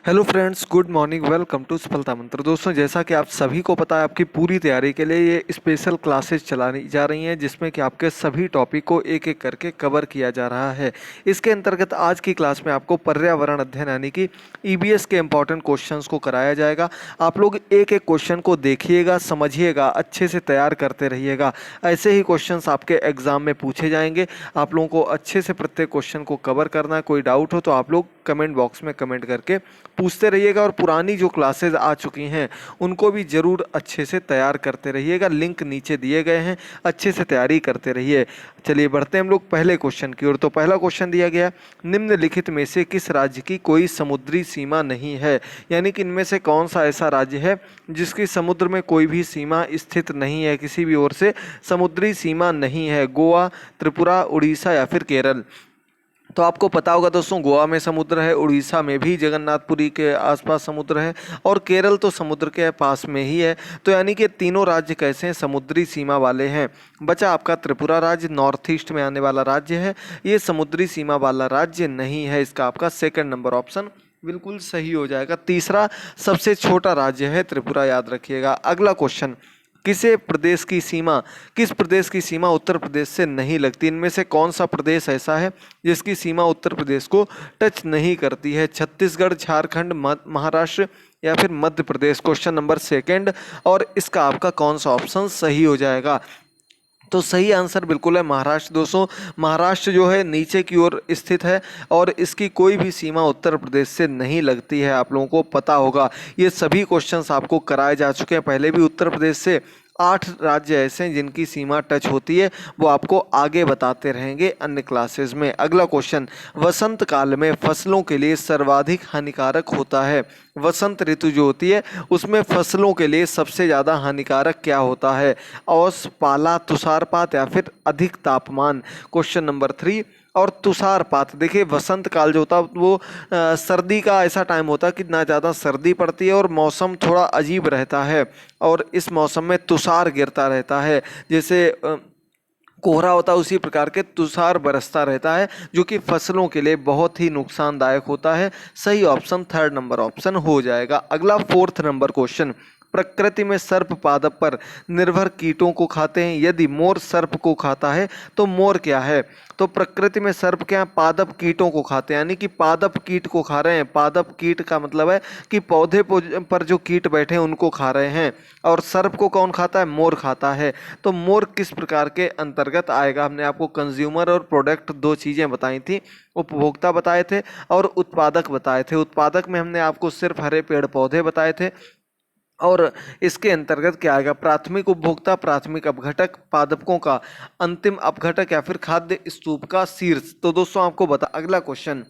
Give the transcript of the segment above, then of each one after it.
Hello friends, good morning. Welcome to Safalta Mantra. दोस्तों, जैसा कि आप सभी को पता है, आपकी पूरी तैयारी के लिए ये स्पेशल क्लासेस चलानी जा रही हैं, जिसमें कि आपके सभी टॉपिक को एक एक करके कवर किया जा रहा है। इसके अंतर्गत आज की क्लास में आपको पर्यावरण अध्ययन यानी कि ईबीएस के इंपॉर्टेंट क्वेश्चंस को कराया जाएगा। आप लोग एक एक क्वेश्चन को देखिएगा, समझिएगा, अच्छे से तैयार करते रहिएगा। ऐसे ही क्वेश्चंस आपके एग्जाम में पूछे जाएंगे। आप लोगों को अच्छे से प्रत्येक क्वेश्चन को कवर करना है। कोई डाउट हो तो आप लोग कमेंट बॉक्स में कमेंट करके पूछते रहिएगा, और पुरानी जो क्लासेस आ चुकी हैं उनको भी ज़रूर अच्छे से तैयार करते रहिएगा। लिंक नीचे दिए गए हैं, अच्छे से तैयारी करते रहिए। चलिए बढ़ते हैं हम लोग पहले क्वेश्चन की ओर। तो पहला क्वेश्चन दिया गया है, निम्नलिखित में से किस राज्य की कोई समुद्री सीमा नहीं है। यानी कि इनमें से कौन सा ऐसा राज्य है जिसकी समुद्र में कोई भी सीमा स्थित नहीं है, किसी भी ओर से समुद्री सीमा नहीं है। गोवा, त्रिपुरा, उड़ीसा या फिर केरल। तो आपको पता होगा दोस्तों, गोवा में समुद्र है, उड़ीसा में भी जगन्नाथपुरी के आसपास समुद्र है, और केरल तो समुद्र के पास में ही है। तो यानी कि तीनों राज्य कैसे हैं, समुद्री सीमा वाले हैं। बचा आपका त्रिपुरा राज्य, नॉर्थ ईस्ट में आने वाला राज्य है। ये समुद्री सीमा वाला राज्य नहीं है। इसका आपका सेकंड नंबर ऑप्शन बिल्कुल सही हो जाएगा। तीसरा सबसे छोटा राज्य है त्रिपुरा, याद रखिएगा। अगला क्वेश्चन, किस प्रदेश की सीमा उत्तर प्रदेश से नहीं लगती। इनमें से कौन सा प्रदेश ऐसा है जिसकी सीमा उत्तर प्रदेश को टच नहीं करती है। छत्तीसगढ़, झारखंड, महाराष्ट्र या फिर Madhya Pradesh. Question number second, और इसका आपका कौन सा ऑप्शन सही हो जाएगा। तो सही आंसर बिल्कुल है महाराष्ट्र। दोस्तों, महाराष्ट्र जो है नीचे की ओर स्थित है, और इसकी कोई भी सीमा उत्तर प्रदेश से नहीं लगती है। आप लोगों को पता होगा, ये सभी क्वेश्चंस आपको कराए जा चुके हैं पहले भी। उत्तर प्रदेश से 8 राज्य ऐसे हैं जिनकी सीमा टच होती है, वो आपको आगे बताते रहेंगे अन्य क्लासेस में। अगला क्वेश्चन, वसंत काल में फसलों के लिए सर्वाधिक हानिकारक होता है। वसंत ऋतु जो होती है उसमें फसलों के लिए सबसे ज़्यादा हानिकारक क्या होता है। औस, पाला, तुषारपात या फिर अधिक तापमान। क्वेश्चन नंबर 3, और तुषारपात, देखिए वसंत काल जो होता है वो सर्दी का ऐसा टाइम होता है कि ना ज़्यादा सर्दी पड़ती है और मौसम थोड़ा अजीब रहता है, और इस मौसम में तुषार गिरता रहता है। जैसे कोहरा होता है उसी प्रकार के तुषार बरसता रहता है, जो कि फसलों के लिए बहुत ही नुकसानदायक होता है। सही ऑप्शन थर्ड नंबर ऑप्शन हो जाएगा। अगला फोर्थ नंबर क्वेश्चन, प्रकृति में सर्प पादप पर निर्भर कीटों को खाते हैं। यदि मोर सर्प को खाता है तो मोर क्या है। तो प्रकृति में सर्प क्या है, पादप कीटों को खाते हैं, यानी कि पादप कीट को खा रहे हैं। पादप कीट का मतलब है कि पौधे पर जो कीट बैठे हैं उनको खा रहे हैं। और सर्प को कौन खाता है, मोर खाता है। तो मोर किस प्रकार के अंतर्गत आएगा। हमने आपको कंज्यूमर और प्रोडक्ट दो चीज़ें बताई थी, उपभोक्ता बताए थे और उत्पादक बताए थे। उत्पादक में हमने आपको सिर्फ हरे पेड़ पौधे बताए थे, और इसके अंतर्गत क्या आएगा, प्राथमिक उपभोक्ता, प्राथमिक अपघटक, पादपों का अंतिम अपघटक या फिर खाद्य स्तूप का शीर्ष। तो दोस्तों आपको बता, अगला क्वेश्चन,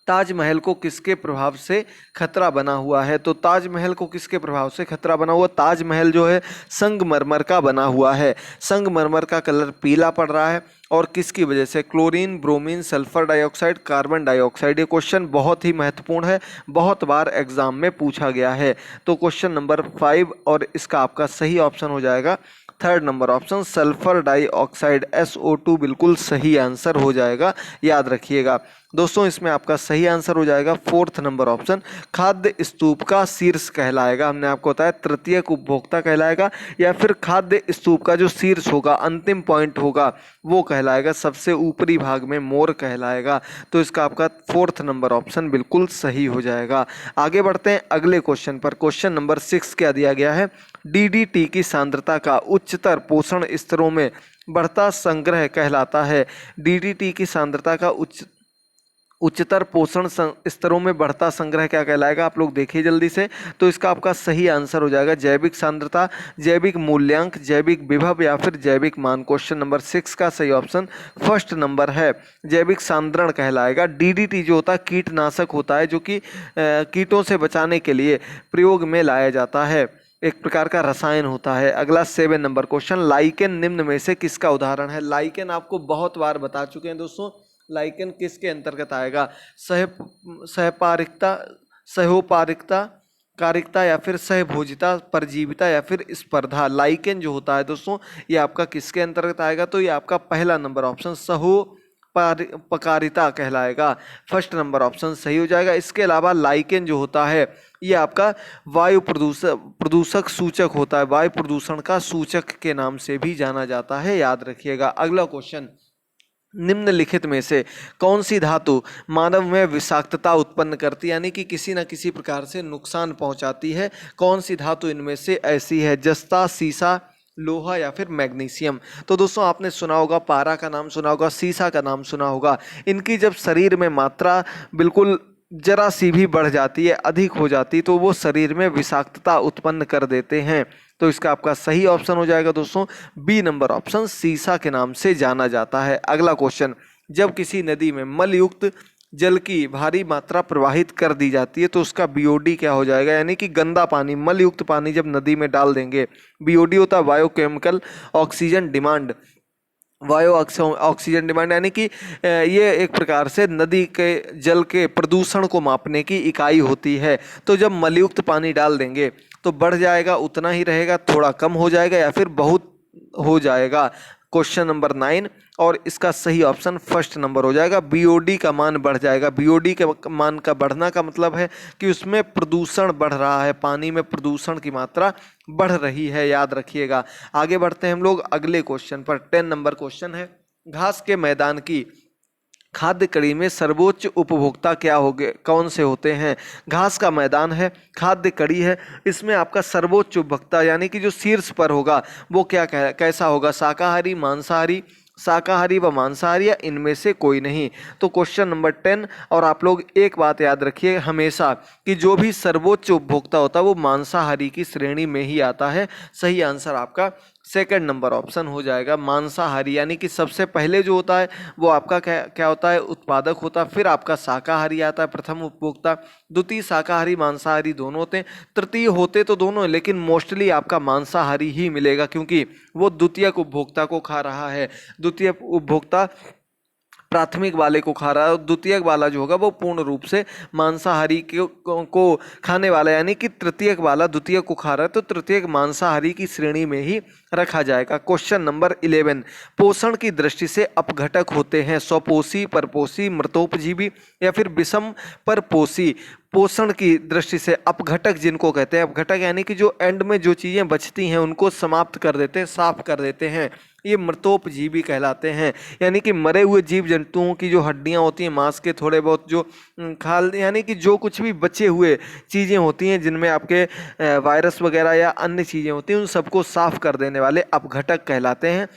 ताजमहल को किसके प्रभाव से खतरा बना हुआ है। तो ताजमहल को किसके प्रभाव से खतरा बना हुआ, ताजमहल जो है संगमरमर का बना हुआ है। संगमरमर का कलर पीला पड़ रहा है, और किसकी वजह से, chlorine, bromine, sulphur dioxide, carbon dioxide. ये क्वेश्चन बहुत ही महत्वपूर्ण है, बहुत बार एग्जाम में पूछा गया है। तो क्वेश्चन नंबर 5, और इसका आपका सही ऑप्शन हो जाएगा third number option, sulphur dioxide, SO2 बिल्कुल सही आंसर हो जाएगा, याद रखिएगा। दोस्तों इसमें आपका सही आंसर हो जाएगा फोर्थ नंबर ऑप्शन, खाद्य स्तूप का शीर्ष कहलाएगा। हमने आपको बताया तृतीयक उपभोक्ता कहलाएगा, या फिर खाद्य स्तूप का जो शीर्ष होगा, अंतिम पॉइंट होगा, वो कहलाएगा सबसे ऊपरी भाग में मोर कहलाएगा। तो इसका आपका फोर्थ नंबर ऑप्शन बिल्कुल सही हो जाएगा। आगे बढ़ते हैं अगले क्वेश्चन पर। क्वेश्चन नंबर 6 क्या दिया गया है, DDT की सांद्रता का उच्चतर पोषण स्तरों में बढ़ता संग्रह कहलाता है। DDT की सांद्रता का उच्चतर पोषण स्तरों में बढ़ता संग्रह क्या कहलाएगा, आप लोग देखिए जल्दी से। तो इसका आपका सही आंसर हो जाएगा जैविक सांद्रता, जैविक मूल्यांक, जैविक विभव या फिर जैविक मान। क्वेश्चन नंबर 6 का सही ऑप्शन फर्स्ट नंबर है, जैविक सांद्रण कहलाएगा। DDT जो होता है कीटनाशक होता है, जो कि कीटों से बचाने के लिए प्रयोग में लाया जाता है, एक प्रकार का रसायन होता है। अगला 7 नंबर क्वेश्चन, लाइकेन निम्न में से किसका उदाहरण है। लाइकेन आपको बहुत बार बता चुके हैं दोस्तों, लाइकेन किसके अंतर्गत आएगा, सहपारिकता, सहोपारिकता, कारिकता या फिर सहभोजिता, परजीविता या फिर स्पर्धा। लाइकेन जो होता है दोस्तों, ये आपका किसके अंतर्गत आएगा, तो ये आपका पहला नंबर ऑप्शन पकारिता कहलाएगा। फर्स्ट नंबर ऑप्शन सही हो जाएगा। इसके अलावा लाइकेन जो होता है ये आपका वायु प्रदूषक सूचक होता है, वायु प्रदूषण का सूचक के नाम से भी जाना जाता है, याद रखिएगा। अगला क्वेश्चन, निम्नलिखित में से कौन सी धातु मानव में विषाक्तता उत्पन्न करती है, यानी कि किसी न किसी प्रकार से नुकसान पहुंचाती है? कौन सी धातु इनमें से ऐसी है? जस्ता, सीसा, लोहा या फिर मैग्नीशियम? तो दोस्तों आपने सुना होगा, पारा का नाम सुना होगा, सीसा का नाम सुना होगा। इनकी जब शरीर में मात्रा बिल्कुल जरा सी भी बढ़ जाती है, अधिक हो जाती, तो वो शरीर में विषाक्तता उत्पन्न कर देते हैं। तो इसका आपका सही ऑप्शन हो जाएगा दोस्तों बी नंबर ऑप्शन, सीसा के नाम से जाना जाता है। अगला क्वेश्चन, जब किसी नदी में मलयुक्त जल की भारी मात्रा प्रवाहित कर दी जाती है तो उसका बीओडी क्या हो जाएगा? यानी कि गंदा पानी, मलयुक्त पानी जब नदी में डाल देंगे, बीओडी होता है बायोकेमिकल ऑक्सीजन डिमांड, वायु ऑक्सीजन डिमांड, यानी कि ये एक प्रकार से नदी के जल के प्रदूषण को मापने की इकाई होती है। तो जब मलयुक्त पानी डाल देंगे तो बढ़ जाएगा, उतना ही रहेगा, थोड़ा कम हो जाएगा या फिर बहुत हो जाएगा? क्वेश्चन नंबर 9 और इसका सही ऑप्शन फर्स्ट नंबर हो जाएगा, बीओडी का मान बढ़ जाएगा। बीओडी के मान का बढ़ना का मतलब है कि उसमें प्रदूषण बढ़ रहा है, पानी में प्रदूषण की मात्रा बढ़ रही है, याद रखिएगा। आगे बढ़ते हैं हम लोग अगले क्वेश्चन पर। 10 नंबर क्वेश्चन है, घास के मैदान की खाद्य कड़ी में सर्वोच्च उपभोक्ता क्या होंगे, कौन से होते हैं? घास का मैदान है, खाद्य कड़ी है, इसमें आपका सर्वोच्च उपभोक्ता यानी कि जो शीर्ष पर होगा वो कैसा होगा? शाकाहारी, मांसाहारी, शाकाहारी व मांसाहारी या इनमें से कोई नहीं? तो क्वेश्चन नंबर 10, और आप लोग एक बात याद रखिए हमेशा कि जो भी सर्वोच्च उपभोक्ता होता है वो मांसाहारी की श्रेणी में ही आता है। सही आंसर आपका सेकंड नंबर ऑप्शन हो जाएगा, मांसाहारी, यानी कि सबसे पहले जो होता है वो आपका क्या होता है? उत्पादक होता है, फिर आपका शाकाहारी आता है प्रथम उपभोक्ता, द्वितीय शाकाहारी मांसाहारी दोनों होते हैं, तृतीय होते तो दोनों हैं लेकिन मोस्टली आपका मांसाहारी ही मिलेगा क्योंकि वो द्वितीयक उपभोक्ता को खा रहा है। द्वितीय उपभोक्ता प्राथमिक वाले को खा रहा है और द्वितीयक वाला जो होगा वो पूर्ण रूप से मांसाहारी को खाने वाला, यानी कि तृतीयक वाला द्वितीयक को खा रहा है तो तृतीयक मांसाहारी की श्रेणी में ही रखा जाएगा। क्वेश्चन नंबर 11, पोषण की दृष्टि से अपघटक होते हैं स्वपोषी, परपोषी, मृतोपजीवी या फिर विषम परपोषी? पोषण की दृष्टि से अपघटक जिनको कहते हैं, अपघटक यानी कि जो एंड में जो चीज़ें बचती हैं उनको समाप्त कर देते हैं, साफ कर देते हैं, ये मृतोपजीवी कहलाते हैं। यानी कि मरे हुए जीव जंतुओं की जो हड्डियां होती हैं, मांस के थोड़े बहुत जो खाल, यानी कि जो कुछ भी बचे हुए चीज़ें होती हैं जिनमें आपके वायरस वगैरह या अन्य चीज़ें होती हैं उन सबको साफ कर देने वाले अपघटक कहलाते हैं।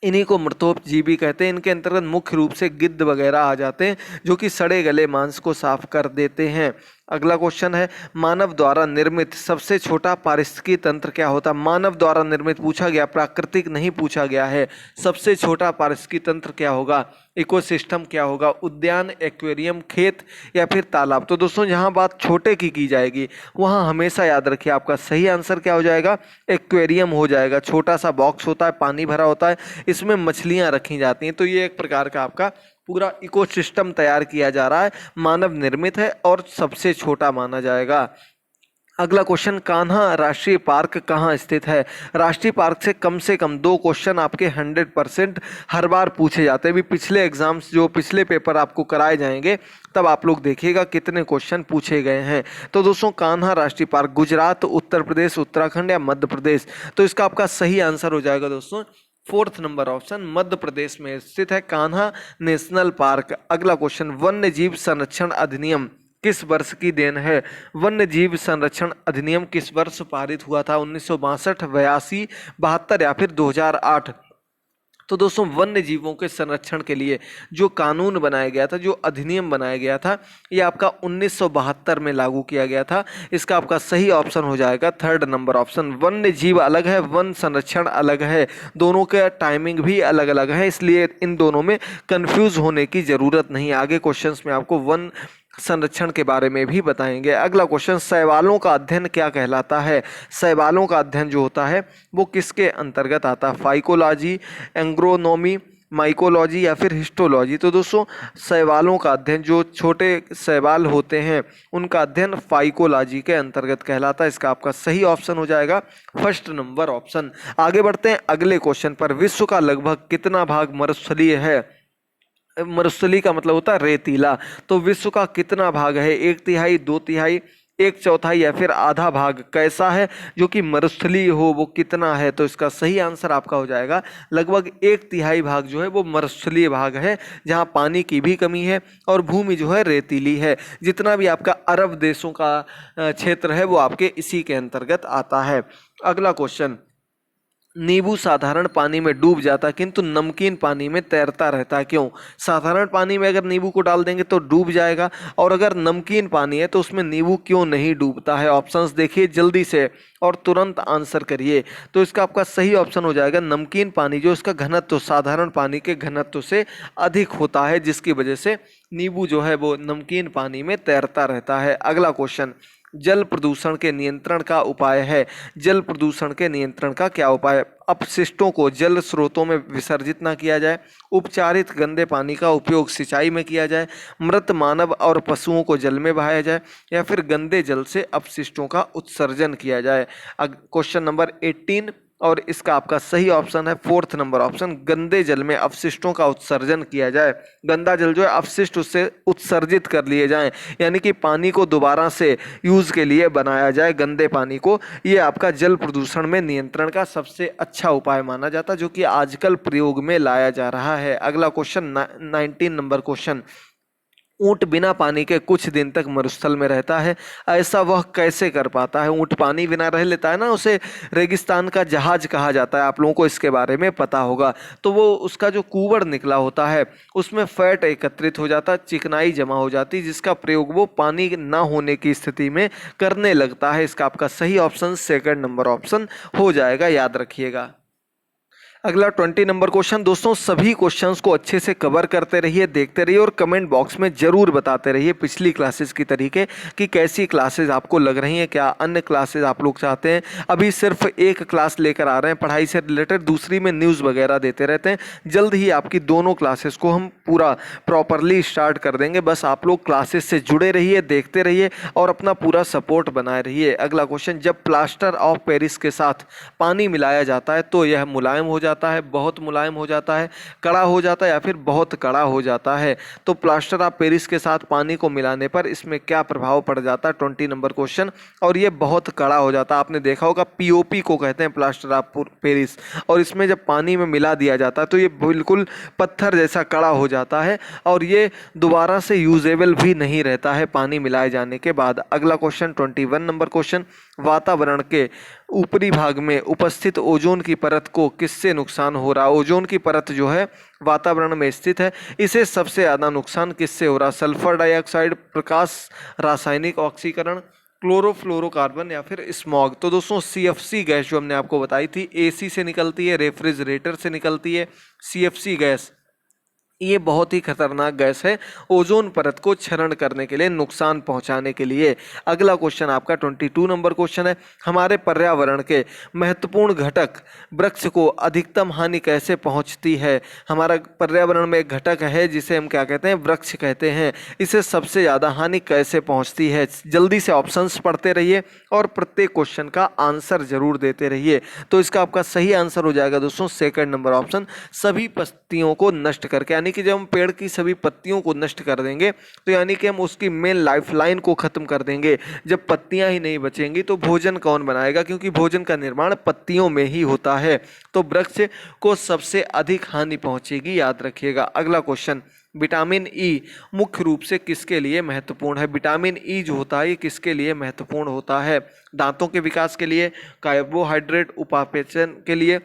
इन्हीं को मृतोपजीवी कहते हैं। इनके अंतर्गत मुख्य रूप से गिद्ध वगैरह आ जाते हैं जो कि सड़े गले मांस को साफ कर देते हैं। अगला क्वेश्चन है, मानव द्वारा निर्मित सबसे छोटा पारिस्थितिकी तंत्र क्या होता है? मानव द्वारा निर्मित पूछा गया, प्राकृतिक नहीं पूछा गया है। सबसे छोटा पारिस्थितिकी तंत्र क्या होगा? इकोसिस्टम क्या होगा? उद्यान, एक्वेरियम, खेत या फिर तालाब? तो दोस्तों यहाँ बात छोटे की जाएगी, वहाँ हमेशा याद रखिए आपका सही आंसर क्या हो जाएगा? एक्वेरियम हो जाएगा। छोटा सा बॉक्स होता है, पानी भरा होता है, इसमें मछलियाँ रखी जाती हैं। तो ये एक प्रकार का आपका पूरा इकोसिस्टम तैयार किया जा रहा है, मानव निर्मित है और सबसे छोटा माना जाएगा। अगला क्वेश्चन, कान्हा राष्ट्रीय पार्क कहाँ स्थित है? राष्ट्रीय पार्क से कम 2 क्वेश्चन आपके 100% हर बार पूछे जाते हैं। अभी पिछले एग्जाम्स जो पिछले पेपर आपको कराए जाएंगे तब आप लोग देखिएगा कितने क्वेश्चन पूछे गए हैं। तो दोस्तों कान्हा राष्ट्रीय पार्क गुजरात, उत्तर प्रदेश, उत्तराखंड या मध्य प्रदेश? तो इसका आपका सही आंसर हो जाएगा दोस्तों fourth number option, Madhya Pradesh में स्थित है कान्हा नेशनल पार्क। अगला क्वेश्चन, वन्य जीव संरक्षण अधिनियम किस वर्ष की देन है? वन्य जीव संरक्षण अधिनियम किस वर्ष पारित हुआ था? 1962, 82, 72 या फिर 2008? तो दोस्तों वन्य जीवों के संरक्षण के लिए जो कानून बनाया गया था, जो अधिनियम बनाया गया था, ये आपका 1972 में लागू किया गया था। इसका आपका सही ऑप्शन हो जाएगा थर्ड नंबर ऑप्शन। वन्य जीव अलग है, वन संरक्षण अलग है, दोनों का टाइमिंग भी अलग अलग है, इसलिए इन दोनों में कंफ्यूज होने की जरूरत नहीं। आगे क्वेश्चंस में आपको वन संरक्षण के बारे में भी बताएंगे। अगला क्वेश्चन, शैवालों का अध्ययन क्या कहलाता है? शैवालों का अध्ययन जो होता है वो किसके अंतर्गत आता है? फाइकोलॉजी, एंग्रोनोमी, माइकोलॉजी या फिर हिस्टोलॉजी? तो दोस्तों शैवालों का अध्ययन, जो छोटे शैवाल होते हैं उनका अध्ययन फाइकोलॉजी के अंतर्गत कहलाता है। इसका आपका सही ऑप्शन हो जाएगा फर्स्ट नंबर ऑप्शन। आगे बढ़ते हैं अगले क्वेश्चन पर। विश्व का लगभग कितना भाग मरुस्थलीय है? मरुस्थली का मतलब होता है रेतीला। तो विश्व का कितना भाग है, 1/3, 2/3, 1/4 या फिर आधा भाग कैसा है जो कि मरुस्थलीय हो, वो कितना है? तो इसका सही आंसर आपका हो जाएगा लगभग 1/3 भाग जो है वो मरुस्थलीय भाग है, जहां पानी की भी कमी है और भूमि जो है रेतीली है। जितना भी आपका अरब देशों का क्षेत्र है वो आपके इसी के अंतर्गत आता है। अगला क्वेश्चन, नींबू साधारण पानी में डूब जाता किंतु नमकीन पानी में तैरता रहता है, क्यों? साधारण पानी में अगर नींबू को डाल देंगे तो डूब जाएगा, और अगर नमकीन पानी है तो उसमें नींबू क्यों नहीं डूबता है? ऑप्शंस देखिए जल्दी से और तुरंत आंसर करिए। तो इसका आपका सही ऑप्शन हो जाएगा नमकीन पानी, जो इसका घनत्व साधारण पानी के घनत्व से अधिक होता है, जिसकी वजह से नींबू जो है वो नमकीन पानी में तैरता रहता है। अगला क्वेश्चन, जल प्रदूषण के नियंत्रण का उपाय है। जल प्रदूषण के नियंत्रण का क्या उपाय है? अपशिष्टों को जल स्रोतों में विसर्जित ना किया जाए, उपचारित गंदे पानी का उपयोग सिंचाई में किया जाए, मृत मानव और पशुओं को जल में बहाया जाए, या फिर गंदे जल से अपशिष्टों का उत्सर्जन किया जाए। क्वेश्चन नंबर 18 और इसका आपका सही ऑप्शन है 4th नंबर ऑप्शन, गंदे जल में अपशिष्टों का उत्सर्जन किया जाए। गंदा जल जो है अपशिष्ट उससे उत्सर्जित कर लिए जाएं, यानी कि पानी को दोबारा से यूज के लिए बनाया जाए गंदे पानी को। ये आपका जल प्रदूषण में नियंत्रण का सबसे अच्छा उपाय माना जाता है, जो कि आजकल प्रयोग में लाया जा रहा है। अगला क्वेश्चन 19 नंबर क्वेश्चन, ऊंट बिना पानी के कुछ दिन तक मरुस्थल में रहता है, ऐसा वह कैसे कर पाता है? ऊंट पानी बिना रह लेता है ना, उसे रेगिस्तान का जहाज कहा जाता है, आप लोगों को इसके बारे में पता होगा। तो वो उसका जो कुवड़ निकला होता है उसमें फैट एकत्रित हो जाता, चिकनाई जमा हो जाती, जिसका प्रयोग वो पानी ना होने की स्थिति में करने लगता है। इसका आपका सही ऑप्शन 2nd नंबर ऑप्शन हो जाएगा, याद रखिएगा। अगला 20 नंबर क्वेश्चन, दोस्तों सभी क्वेश्चंस को अच्छे से कवर करते रहिए, देखते रहिए और कमेंट बॉक्स में जरूर बताते रहिए पिछली क्लासेस की तरीके कि कैसी क्लासेस आपको लग रही हैं, क्या अन्य क्लासेस आप लोग चाहते हैं। अभी सिर्फ एक क्लास लेकर आ रहे हैं पढ़ाई से रिलेटेड, दूसरी में न्यूज़ वगैरह देते रहते हैं। जल्द ही आपकी दोनों क्लासेस को हम पूरा प्रॉपरली स्टार्ट कर देंगे, बस आप लोग क्लासेस से जुड़े रहिए, देखते रहिए और अपना पूरा सपोर्ट बनाए रहिए। अगला क्वेश्चन, जब प्लास्टर ऑफ पेरिस के साथ पानी मिलाया जाता है तो यह मुलायम हो जाता है, बहुत मुलायम हो जाता है, कड़ा हो जाता है या फिर बहुत कड़ा हो जाता है? तो प्लास्टर ऑफ पेरिस के साथ पानी को मिलाने पर इसमें क्या प्रभाव पड़ जाता है? 20 नंबर क्वेश्चन, और ये बहुत कड़ा हो जाता है। आपने देखा होगा पीओपी को कहते हैं प्लास्टर ऑफ पेरिस, और इसमें जब पानी में मिला दिया जाता है तो ये बिल्कुल पत्थर जैसा कड़ा हो जाता है और ये दोबारा से यूजेबल भी नहीं रहता है पानी मिलाए जाने के बाद। अगला क्वेश्चन 21 नंबर क्वेश्चन, वातावरण के ऊपरी भाग में उपस्थित ओजोन की परत को किससे नुकसान हो रहा है? ओजोन की परत जो है वातावरण में स्थित है, इसे सबसे ज़्यादा नुकसान किससे हो रहा है? सल्फर डाइऑक्साइड, प्रकाश रासायनिक ऑक्सीकरण, क्लोरोफ्लोरोकार्बन या फिर स्मॉग? तो दोस्तों CFC गैस जो हमने आपको बताई थी, AC से निकलती है, रेफ्रिजरेटर से निकलती है। CFC गैस ये बहुत ही खतरनाक गैस है, ओजोन परत को क्षरण करने के लिए, नुकसान पहुंचाने के लिए। अगला क्वेश्चन आपका 22 नंबर क्वेश्चन है, हमारे पर्यावरण के महत्वपूर्ण घटक वृक्ष को अधिकतम हानि कैसे पहुंचती है? हमारा पर्यावरण में एक घटक है जिसे हम क्या कहते हैं? वृक्ष कहते हैं। इसे सबसे ज़्यादा हानि कैसे पहुंचती है? जल्दी से ऑप्शंस पढ़ते रहिए और प्रत्येक क्वेश्चन का आंसर जरूर देते रहिए। तो इसका आपका सही आंसर हो जाएगा दोस्तों 2nd नंबर ऑप्शन, सभी पत्तियों को नष्ट करके, यानी कि जब हम पेड़ की सभी पत्तियों को नष्ट कर देंगे तो यानी कि हम उसकी मेन लाइफलाइन को खत्म कर देंगे। जब पत्तियां ही नहीं बचेंगी तो भोजन कौन बनाएगा? क्योंकि भोजन का निर्माण पत्तियों में ही होता है। तो वृक्ष को सबसे अधिक हानि पहुंचेगी, याद रखिएगा। अगला क्वेश्चन, विटामिन ई मुख्य रूप से किसके लिए महत्वपूर्ण है? विटामिन ई जो होता है ये किसके लिए महत्वपूर्ण होता है? दांतों के विकास के लिए, कार्बोहाइड्रेट उपापेचन के लिए,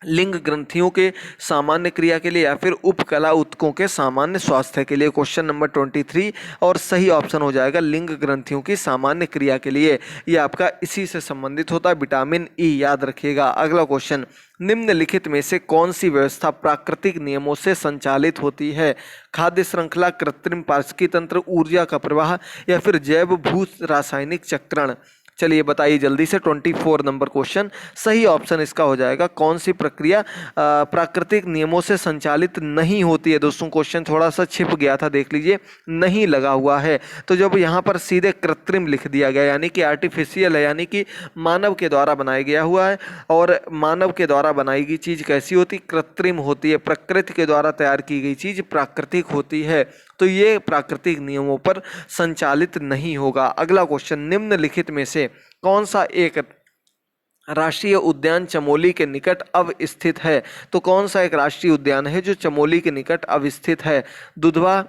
लिंग ग्रंथियों के सामान्य क्रिया के लिए, या फिर उपकला ऊतकों के सामान्य स्वास्थ्य के लिए? क्वेश्चन नंबर 23 और सही ऑप्शन हो जाएगा लिंग ग्रंथियों की सामान्य क्रिया के लिए। ये आपका इसी से संबंधित होता है विटामिन ई, याद रखिएगा। अगला क्वेश्चन, निम्नलिखित में से कौन सी व्यवस्था प्राकृतिक नियमों से संचालित होती है? खाद्य श्रृंखला, कृत्रिम पारिस्थितिकी तंत्र, ऊर्जा का प्रवाह या फिर जैव भू रासायनिक चक्रण? चलिए बताइए जल्दी से 24 नंबर क्वेश्चन। सही ऑप्शन इसका हो जाएगा कौन सी प्रक्रिया प्राकृतिक नियमों से संचालित नहीं होती है। दोस्तों क्वेश्चन थोड़ा सा छिप गया था, देख लीजिए नहीं लगा हुआ है, तो जब यहाँ पर सीधे कृत्रिम लिख दिया गया यानी कि आर्टिफिशियल है, यानी कि मानव के द्वारा बनाया गया हुआ है। और मानव के द्वारा बनाई गई चीज कैसी होती, कृत्रिम होती है। प्रकृति के द्वारा तैयार की गई चीज प्राकृतिक होती है, तो ये प्राकृतिक नियमों पर संचालित नहीं होगा। अगला क्वेश्चन, निम्नलिखित में से कौन सा एक राष्ट्रीय उद्यान चमोली के निकट अवस्थित है। तो कौन सा एक राष्ट्रीय उद्यान है जो चमोली के निकट अवस्थित है, दुधवा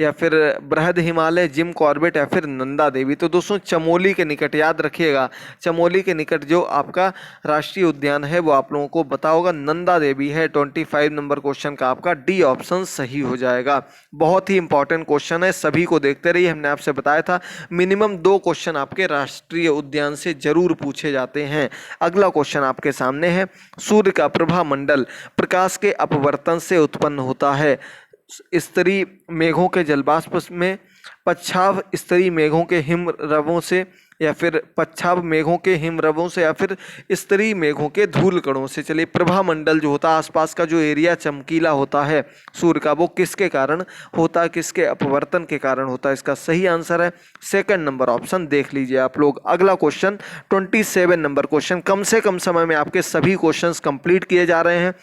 या फिर बृहद हिमालय, जिम कॉर्बेट या फिर नंदा देवी। तो दोस्तों चमोली के निकट, याद रखिएगा चमोली के निकट जो आपका राष्ट्रीय उद्यान है वो आप लोगों को पता होगा, नंदा देवी है। 25 नंबर क्वेश्चन का आपका डी ऑप्शन सही हो जाएगा। बहुत ही इंपॉर्टेंट क्वेश्चन है, सभी को देखते रहिए। हमने आपसे बताया था मिनिमम 2 क्वेश्चन आपके राष्ट्रीय उद्यान से जरूर पूछे जाते हैं। अगला क्वेश्चन आपके सामने है, सूर्य का प्रभा मंडल प्रकाश के अपवर्तन से उत्पन्न होता है। स्तरीय मेघों के जलवाष्प में, पच्छाव स्तरीय मेघों के हिमरवों से, या फिर पच्छाव मेघों के हिमरवों से, या फिर स्तरीय मेघों के धूल कणों से। चलिए प्रभा मंडल जो होता है, आसपास का जो एरिया चमकीला होता है सूर्य का, वो किसके कारण होता है, किसके अपवर्तन के कारण होता है। इसका सही आंसर है सेकंड नंबर ऑप्शन, देख लीजिए आप लोग। अगला क्वेश्चन 27 नंबर क्वेश्चन, कम से कम समय में आपके सभी क्वेश्चंस कंप्लीट किए जा रहे हैं।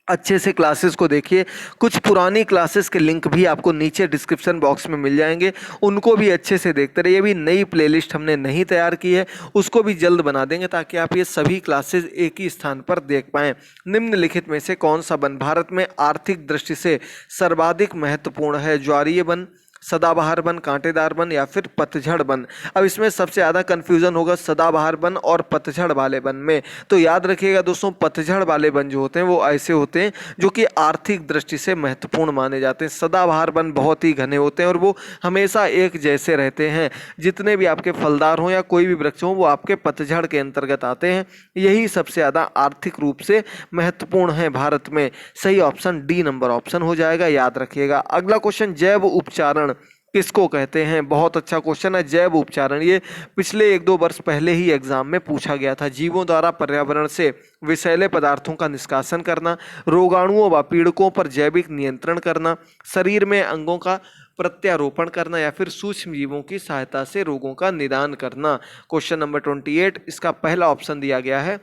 अच्छे से क्लासेस को देखिए, कुछ पुरानी क्लासेस के लिंक भी आपको नीचे डिस्क्रिप्शन बॉक्स में मिल जाएंगे, उनको भी अच्छे से देखते रहिए। भी नई प्लेलिस्ट हमने नहीं तैयार की है, उसको भी जल्द बना देंगे ताकि आप ये सभी क्लासेस एक ही स्थान पर देख पाएं। निम्नलिखित में से कौन सा वन भारत में आर्थिक दृष्टि से सर्वाधिक महत्वपूर्ण है, ज्वारीय वन, सदाबहार वन, कांटेदार वन या फिर पतझड़ वन। अब इसमें सबसे ज़्यादा कन्फ्यूज़न होगा सदाबहार वन और पतझड़ वाले वन में। तो याद रखिएगा दोस्तों, पतझड़ वाले वन जो होते हैं वो ऐसे होते हैं जो कि आर्थिक दृष्टि से महत्वपूर्ण माने जाते हैं। सदाबहार वन बहुत ही घने होते हैं और वो हमेशा एक जैसे रहते हैं। जितने भी आपके फलदार हों या कोई भी वृक्ष हों वो आपके पतझड़ के अंतर्गत आते हैं। यही सबसे ज़्यादा आर्थिक रूप से महत्वपूर्ण है भारत में। सही ऑप्शन डी नंबर ऑप्शन हो जाएगा, याद रखिएगा। अगला क्वेश्चन, जैव उपचारण किसको कहते हैं। बहुत अच्छा क्वेश्चन है जैव उपचारण, ये पिछले 1-2 वर्ष पहले ही एग्जाम में पूछा गया था। जीवों द्वारा पर्यावरण से विषैले पदार्थों का निष्कासन करना, रोगाणुओं व पीड़कों पर जैविक नियंत्रण करना, शरीर में अंगों का प्रत्यारोपण करना या फिर सूक्ष्म जीवों की सहायता से रोगों का निदान करना। क्वेश्चन नंबर 28, इसका पहला ऑप्शन दिया गया है,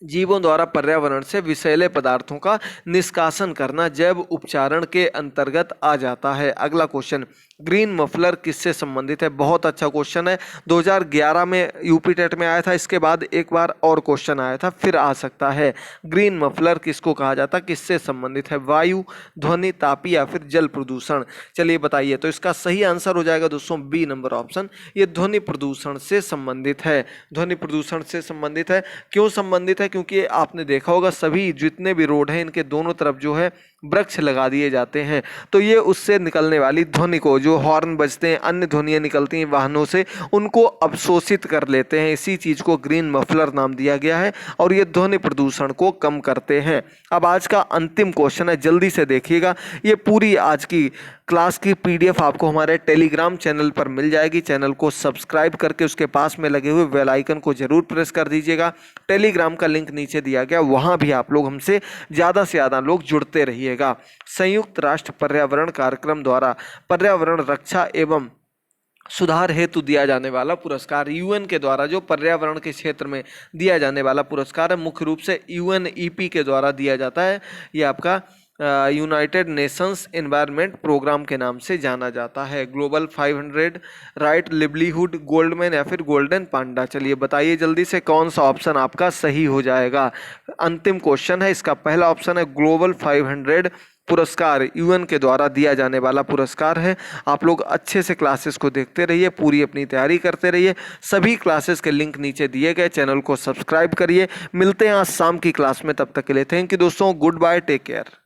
जीवों द्वारा पर्यावरण से विषैले पदार्थों का निष्कासन करना जैव उपचारण के अंतर्गत आ जाता है। अगला क्वेश्चन, ग्रीन मफलर किससे संबंधित है। बहुत अच्छा क्वेश्चन है, 2011 में यूपी टेट में आया था, इसके बाद एक बार और क्वेश्चन आया था, फिर आ सकता है। ग्रीन मफलर किसको कहा जाता है, किससे संबंधित है, वायु, ध्वनि, तापी या फिर जल प्रदूषण। चलिए बताइए। तो इसका सही आंसर हो जाएगा दोस्तों बी नंबर ऑप्शन, ये ध्वनि प्रदूषण से संबंधित है। ध्वनि प्रदूषण से संबंधित है। क्यों संबंधित है, क्योंकि आपने देखा होगा सभी जितने भी रोड हैं इनके दोनों तरफ जो है वृक्ष लगा दिए जाते हैं, तो ये उससे निकलने वाली ध्वनि को, जो हॉर्न बजते हैं, अन्य ध्वनियाँ निकलती हैं वाहनों से, उनको अवशोषित कर लेते हैं। इसी चीज़ को ग्रीन मफलर नाम दिया गया है और ये ध्वनि प्रदूषण को कम करते हैं। अब आज का अंतिम क्वेश्चन है, जल्दी से देखिएगा। ये पूरी आज की क्लास की PDF आपको हमारे टेलीग्राम चैनल पर मिल जाएगी। चैनल को सब्सक्राइब करके उसके पास में लगे हुए बेल आइकन को जरूर प्रेस कर दीजिएगा। टेलीग्राम का लिंक नीचे दिया गया, वहाँ भी आप लोग हमसे ज़्यादा से ज़्यादा लोग जुड़ते रहिएगा। संयुक्त राष्ट्र पर्यावरण कार्यक्रम द्वारा पर्यावरण रक्षा एवं सुधार हेतु दिया जाने वाला पुरस्कार, UN के द्वारा जो पर्यावरण के क्षेत्र में दिया जाने वाला पुरस्कार है, मुख्य रूप से UNEP के द्वारा दिया जाता है। ये आपका यूनाइटेड नेशंस एनवायरनमेंट प्रोग्राम के नाम से जाना जाता है। ग्लोबल 500, राइट लिवलीहुड, गोल्डमैन या फिर गोल्डन पांडा। चलिए बताइए जल्दी से कौन सा ऑप्शन आपका सही हो जाएगा। अंतिम क्वेश्चन है, इसका पहला ऑप्शन है ग्लोबल 500 पुरस्कार, UN के द्वारा दिया जाने वाला पुरस्कार है। आप लोग अच्छे से क्लासेस को देखते रहिए, पूरी अपनी तैयारी करते रहिए। सभी क्लासेस के लिंक नीचे दिए गए, चैनल को सब्सक्राइब करिए। मिलते हैं आज शाम की क्लास में, तब तक के लिए थैंक यू दोस्तों, गुड बाय, टेक केयर।